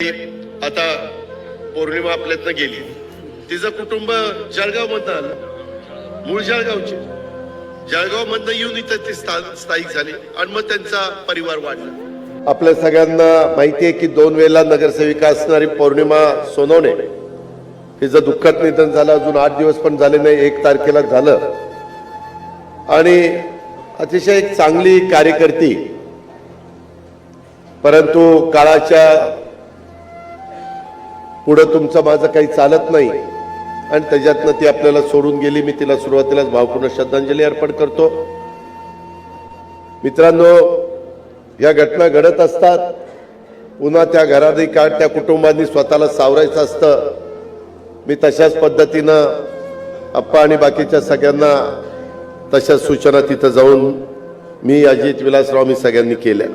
आता पौर्णिमा आपल्यातनं गेली, तिचं कुटुंब जळगाव मधनं आलं, मूळ जळगावचे, जळगाव मधनं येऊन इथं ते स्थायिक झाले आणि मग त्यांचा परिवार वाढला। आपल्या सगळ्यांना माहिती आहे की 2 वेळेला नगरसेविका असणारी पौर्णिमा सोनवणे तिचं दुःखद निधन झालं, अजून 8 दिवस पण झाले नाही, 1 तारखेला झालं। आणि अतिशय एक चांगली कार्यकर्ती, परंतु काळाच्या पुढे तुमचं माझं काही चालत नाही आणि त्याच्यातनं ती आपल्याला सोडून गेली। मी तिला सुरुवातीलाच भावपूर्ण श्रद्धांजली अर्पण करतो। मित्रांनो, या घटना घडत असतात, पुन्हा त्या घरातही काळ त्या कुटुंबांनी स्वतःला सावरायचं असतं। मी तशाच पद्धतीनं अप्पा आणि बाकीच्या सगळ्यांना तशाच सूचना तिथं जाऊन मी अजित विलासराव मी सगळ्यांनी केल्या।